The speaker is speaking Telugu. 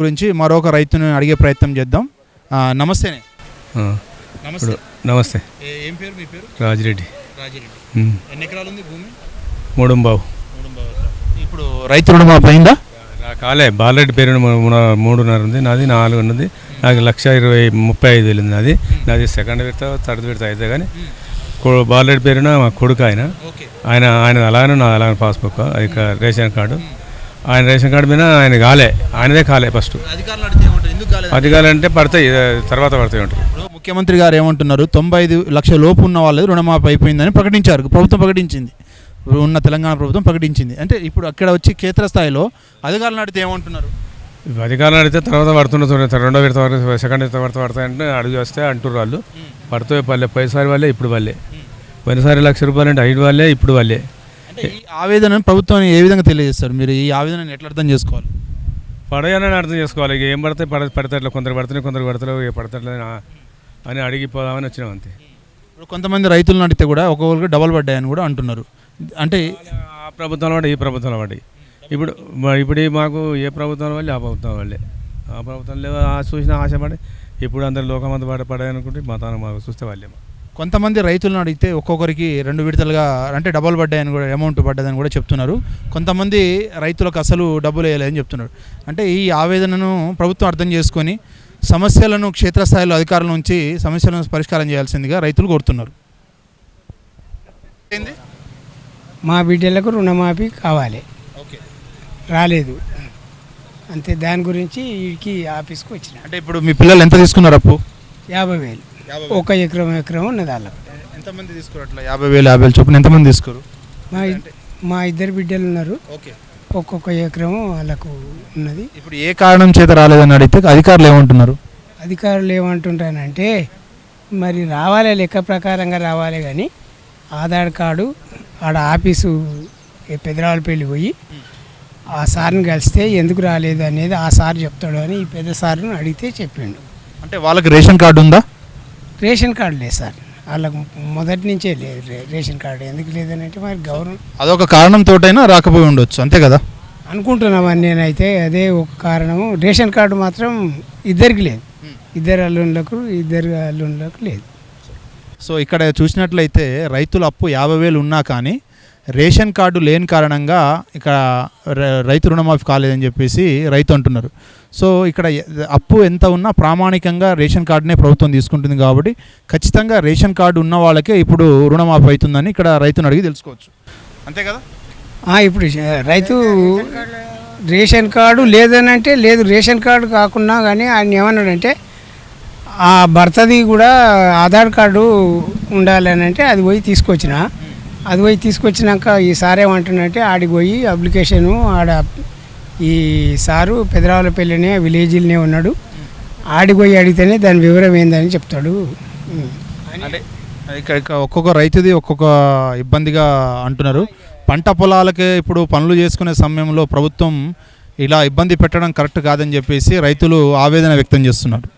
గురించి మరొక రైతుని అడిగే ప్రయత్నం చేద్దాం. నమస్తేనే. నమస్తే. నమస్తే. ఏం పేరు మీ పేరు? రాజిరెడ్డి. ఎన్ని ఎకరాలు ఉంది భూమి? 3.5. ఇప్పుడు రైతు రుణమాఫీ అయిందా? కాలే. బాలరెడ్డి పేరు 3.5 ఉంది, నాది 4 ఉన్నది. నాకు 1,35,000 ఉంది నాది. నాది సెకండ్ విడత థర్డ్ విడత అయితే కానీ బాలరెడ్డి పేరున మా కొడుకు ఆయన అలాగే నా అలాగే పాస్బుక్, అది రేషన్ కార్డు. ఆయన రేషన్ కార్డు మీద ఆయనదే కాలే ఫస్ట్. అధికారులు అంటే పడతాయి, తర్వాత పడతాయి ఉంటారు. ముఖ్యమంత్రి గారు ఏమంటున్నారు, 95 లక్షల లోపు ఉన్న వాళ్ళది రుణమాఫీ అయిపోయిందని ప్రకటించారు. ప్రభుత్వం ప్రకటించింది, ఉన్న తెలంగాణ ప్రభుత్వం ప్రకటించింది. అంటే ఇప్పుడు అక్కడ వచ్చి క్షేత్రస్థాయిలో అధికారులను అడిగితే ఏమంటున్నారు? అధికారులు అడిగితే తర్వాత పడుతున్నారు, రెండో విడత వరకు సెకండ్ విడత పడతాయంటే అడిగి వస్తే అంటున్నారు వాళ్ళు. పడుతూ పోయినసారి వాళ్ళే ఇప్పుడు వాళ్ళే, పోయినసారి ₹1,00,000 అంటే 5 వాళ్ళే ఇప్పుడు వాళ్ళే. ఈ ఆవేదనను ప్రభుత్వాన్ని ఏ విధంగా తెలియజేస్తారు మీరు? ఈ ఆవేదనను ఎట్లా అర్థం చేసుకోవాలి? పడయాలని అర్థం చేసుకోవాలి. ఇక ఏం పడితే పడతాయి, కొందరు పడుతున్నాయి కొందరు పడతలేవు, ఇక పడతలేదు అని అడిగిపోదామని వచ్చినాం అంతే. ఇప్పుడు కొంతమంది రైతులను అడిగితే కూడా ఒక్కొక్కరికి డబల్ పడ్డాయని కూడా అంటున్నారు. అంటే ఆ ప్రభుత్వం పడి ఈ ప్రభుత్వం పడి ఇప్పుడు మాకు ఏ ప్రభుత్వం వాళ్ళే ఆ ప్రభుత్వం వాళ్ళే, ఆ ప్రభుత్వం లేవు చూసిన ఆశపడి ఇప్పుడు అందరు లోకమంతా పడాయనుకుంటే మా తాను మాకు చూస్తే వాళ్ళే. కొంతమంది రైతులను అడిగితే ఒక్కొక్కరికి 2 విడతలుగా అంటే డబల్ పడ్డాయని కూడా, అమౌంట్ పడ్డదని కూడా చెప్తున్నారు. కొంతమంది రైతులకు అసలు డబ్బులు వేయలేదని చెప్తున్నారు. అంటే ఈ ఆవేదనను ప్రభుత్వం అర్థం చేసుకొని సమస్యలను క్షేత్రస్థాయిలో అధికారుల నుంచి సమస్యలను పరిష్కారం చేయాల్సిందిగా రైతులు కోరుతున్నారు. మా బిడ్డలకు రుణమాఫీ కావాలి, రాలేదు అంతే. దాని గురించి వీడికి ఆఫీస్కి వచ్చిన. అంటే ఇప్పుడు మీ పిల్లలు ఎంత తీసుకున్నారు అప్పు? 50,000. ఒక ఎకరం ఉన్నది వాళ్ళకు. ఎంతమంది తీసుకోరు అట్లా? 50,000 చొప్పున ఎంతమంది తీసుకోరు? మా 2 బిడ్డలు ఉన్నారు, ఒక్కొక్క ఎకరం వాళ్ళకు ఉన్నది. ఇప్పుడు ఏ కారణం చేత రాలేదని అడిగితే అధికారులు ఏమంటున్నారు? అధికారులు ఏమంటుంటారంటే మరి రావాలి, లెక్క ప్రకారంగా రావాలి, కానీ ఆధార్ కార్డు ఆడ ఆఫీసు పెదరాలపల్లి పోయి ఆ సార్ని కలిస్తే ఎందుకు రాలేదు అనేది ఆ సార్ చెప్తాడు అని ఈ పెద్ద సార్ను అడిగితే చెప్పిండు. అంటే వాళ్ళకి రేషన్ కార్డు ఉందా? రేషన్ కార్డు లేదు సార్, వాళ్ళకు మొదటి నుంచే లేదు రేషన్ కార్డు. ఎందుకు లేదని అంటే మరి గవర్నమెంట్ అదొక కారణంతోటైనా రాకపోయి ఉండొచ్చు, అంతే కదా అనుకుంటున్నామని నేనైతే. అదే ఒక కారణము. రేషన్ కార్డు మాత్రం ఇద్దరికి లేదు, ఇద్దరు అల్లుళ్ళకు లేదు. సో ఇక్కడ చూసినట్లయితే రైతుల అప్పు 50,000 ఉన్నా కానీ రేషన్ కార్డు లేని కారణంగా ఇక్కడ రైతు రుణమాఫీ కాలేదని చెప్పేసి రైతు అంటున్నారు. సో ఇక్కడ అప్పు ఎంత ఉన్నా ప్రామాణికంగా రేషన్ కార్డునే ప్రభుత్వం తీసుకుంటుంది కాబట్టి ఖచ్చితంగా రేషన్ కార్డు ఉన్న వాళ్ళకే ఇప్పుడు రుణమాఫీ అవుతుందని ఇక్కడ రైతుని అడిగి తెలుసుకోవచ్చు, అంతే కదా. ఇప్పుడు రైతు రేషన్ కార్డు లేదని అంటే లేదు, రేషన్ కార్డు కాకుండా కానీ ఆయన ఏమన్నాడంటే ఆ భర్తది కూడా ఆధార్ కార్డు ఉండాలని అంటే అది పోయి తీసుకొచ్చినాక ఈ సార్ ఏమంటున్నాడంటే ఆడికి పోయి అప్లికేషను ఆడ ఈ సారు పెదరాలపల్లినే విలేజ్లోనే ఉన్నాడు, ఆడికి పోయి అడిగితేనే దాని వివరం ఏందని చెప్తాడు. అంటే ఇక ఒక్కొక్క రైతుది ఒక్కొక్క ఇబ్బందిగా అంటున్నారు. పంట పొలాలకే ఇప్పుడు పనులు చేసుకునే సమయంలో ప్రభుత్వం ఇలా ఇబ్బంది పెట్టడం కరెక్ట్ కాదని చెప్పేసి రైతులు ఆవేదన వ్యక్తం చేస్తున్నారు.